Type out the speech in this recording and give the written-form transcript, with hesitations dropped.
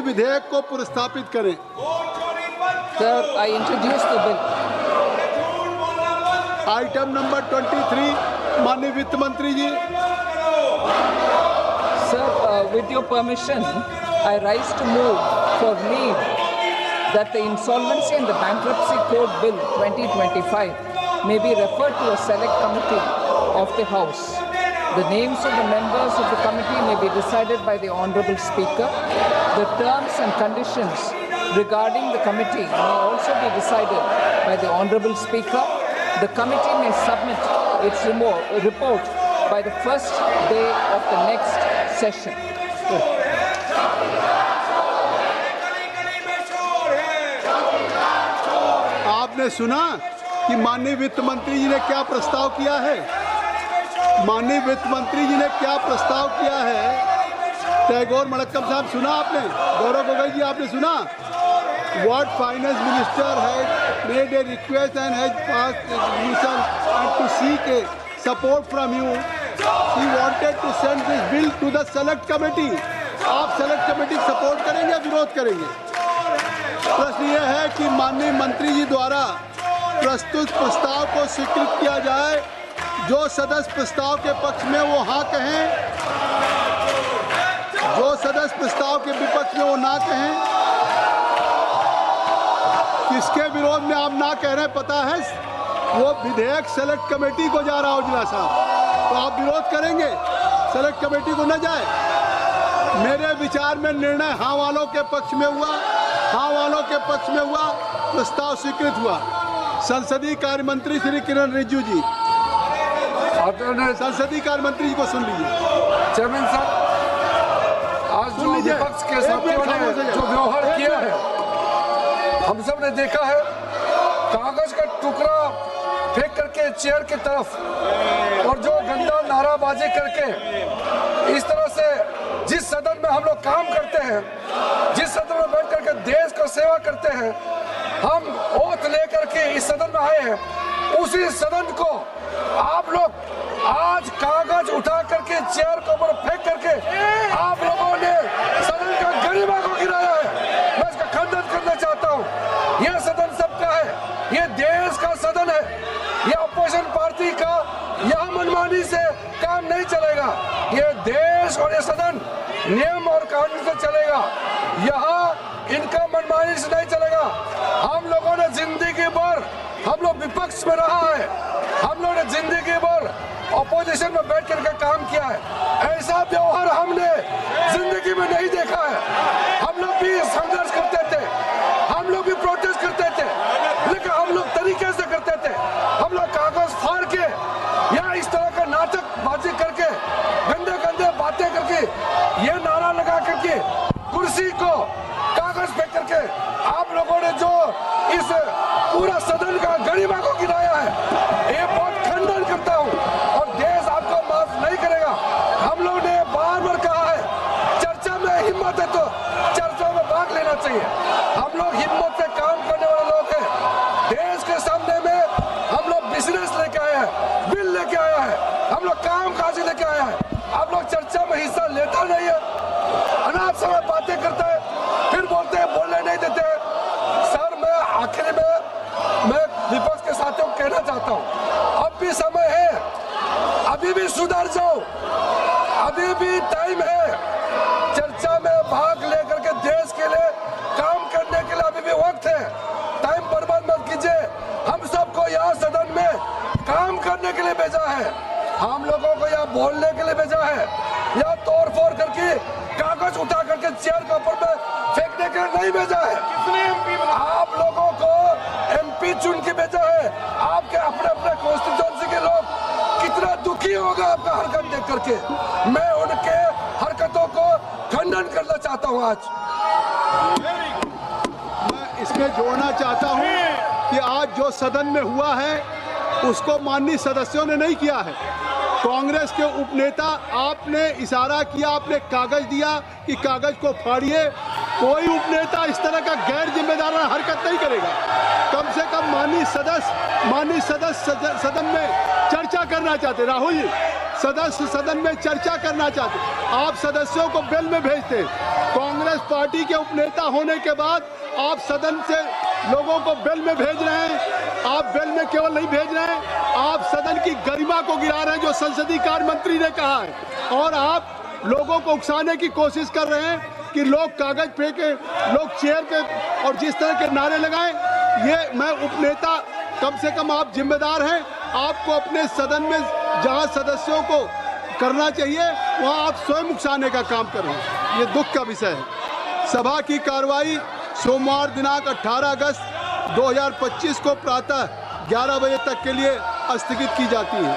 विधेयक को पुरस्तापित करें। Sir, I introduce the bill. Item number 23, माननीय वित्त मंत्री जी। Sir, with your permission, I rise to move for leave that the Insolvency and the Bankruptcy Code Bill 2025 may be referred to a select committee of the House. The names of the members of the committee may be decided by the Honorable Speaker. The terms and conditions regarding the committee may also be decided by the Honorable Speaker. The committee may submit its report by the first day of the next session. आपने सुना कि माननीय वित्त मंत्री जी ने क्या प्रस्ताव किया है? माननीय वित्त मंत्री जी ने क्या प्रस्ताव किया है? टैगोर मणक्कम साहब, सुना आपने? गौरव गोगोई जी, आपने सुना? What finance minister has made a request and has passed a resolution and to seek a support from you. He wanted to send this bill to the select committee. आप select committee सपोर्ट करेंगे या विरोध करेंगे? प्रश्न यह है कि माननीय मंत्री जी द्वारा प्रस्तुत प्रस्ताव को स्वीकृत किया जाए। जो सदस्य प्रस्ताव के पक्ष में वो हाँ कहें, जो सदस्य प्रस्ताव के विपक्ष में वो ना कहें। किसके विरोध में आप ना कह रहे हैं पता है? वो विधेयक सेलेक्ट कमेटी को जा रहा है उजला साहब, तो आप विरोध करेंगे? सेलेक्ट कमेटी को न जाए। मेरे विचार में निर्णय हाँ वालों के पक्ष में हुआ, हाँ वालों के पक्ष में हुआ, प्रस्ताव स्वीकृत हुआ। संसदीय कार्य मंत्री श्री किरण रिजिजू जी, संसदीय कार्य मंत्री जी को सुन लीजिए। चेयरमैन साहब, आज जो विपक्ष के साथियों ने जो व्यवहार किया है, हम सब ने देखा है। कागज का टुकड़ा फेंक करके चेयर की तरफ और जो गंदा नाराबाजी करके इस तरह से जिस सदन में हम लोग काम करते हैं, जिस सदन में बैठ करके देश को सेवा करते हैं, हम ओथ लेकर के इस सदन में आए हैं, उसी सदन को आप लोग आज कागज उठा करके चेयर के ऊपर फेंक करके आप लोगों ने सदन का गरिमा को गिराया है। मैं इसका खंडन करना चाहता हूँ। यह सदन सबका है, यह देश का सदन है, यह अपोजिशन पार्टी का यहाँ मनमानी से काम नहीं चलेगा। यह देश और यह सदन नियम और कानून से चलेगा। यहाँ इनका मनमानी से नहीं चलेगा। हम लोगों ने जिंदगी भर, हम लोग विपक्ष में रहा है, हम लोगों ने जिंदगी भर ऑपोजिशन में बैठ करके काम किया है। ऐसा व्यवहार हमने जिंदगी में नहीं देखा है। हम लोग भी संघर्ष करते थे, हम लोग भी प्रोटेस्ट करते थे, लेकिन हम लोग तरीके से करते थे। हम लोग कागज फाड़ के या इस तरह का नाटक बाजी करके, गंदे गंदे बातें करके, ये नारा लगा करके, कुर्सी को कागज फेंक करके आप लोगों ने जो इस पूरा सदन का गरिमा को गिराया है, ये बहुत खंडन करता हूँ और देश आपको माफ नहीं करेगा। हम लोग ने बार बार कहा है, चर्चा में हिम्मत है तो चर्चा में भाग लेना चाहिए। हम लोग हिम्मत से काम करने वाले लोग हैं। देश के सामने में हम लोग बिजनेस लेके आए हैं, बिल लेके आया है, हम लोग काम काज लेके आया है। आप लोग चर्चा में हिस्सा लेता नहीं है, अनाप समय बातें करता है, फिर बोलते हैं बोलने नहीं देते हैं। सर, मैं आखिर में मैं विपक्ष के साथियों को कहना चाहता हूँ, अब भी समय है, अभी भी सुधर जाओ, अभी भी टाइम है। चर्चा में भाग लेकर के देश के लिए काम करने के लिए अभी भी वक्त है। टाइम बर्बाद मत कीजिए। हम सबको यहाँ सदन में काम करने के लिए भेजा है, हम लोगों को यहाँ बोलने के लिए भेजा है, यहाँ तोड़ फोड़ करके कागज उठा करके चेयर के ऊपर में फेंकने के लिए नहीं भेजा है। आप लोगों को एमपी चुन के भेजा है। आपके अपने अपने कॉन्स्टिट्यूएंसी के लोग कितना दुखी होगा आपका हरकत देख करके। मैं उनके हरकतों को खंडन करना चाहता हूँ। आज मैं इसमें जोड़ना चाहता हूँ कि आज जो सदन में हुआ है उसको माननीय सदस्यों ने नहीं किया है। कांग्रेस के उपनेता, आपने इशारा किया, आपने कागज दिया कि कागज को फाड़िए। कोई उपनेता इस तरह का गैर जिम्मेदाराना हरकत नहीं करेगा। कम से कम माननीय सदस्य सदन में चर्चा करना चाहते। राहुल जी, सदस्य सदन में चर्चा करना चाहते, आप सदस्यों को बेल में भेजते। कांग्रेस पार्टी के उपनेता होने के बाद आप सदन से लोगों को बेल में भेज रहे हैं। आप बेल में केवल नहीं भेज रहे हैं, आप सदन की गरिमा को गिरा रहे हैं, जो संसदीय कार्य मंत्री ने कहा है। और आप लोगों को उकसाने की कोशिश कर रहे हैं कि लोग कागज फेंके, लोग चेयर पे और जिस तरह के नारे लगाएं। ये मैं उपनेता, कम से कम आप जिम्मेदार हैं, आपको अपने सदन में जहां सदस्यों को करना चाहिए वहां आप स्वयं उकसाने का काम कर रहे हैं। ये दुख का विषय है। सभा की कार्रवाई सोमवार दिनांक 18 अगस्त 2025 को प्रातः 11 बजे तक के लिए स्थगित की जाती है।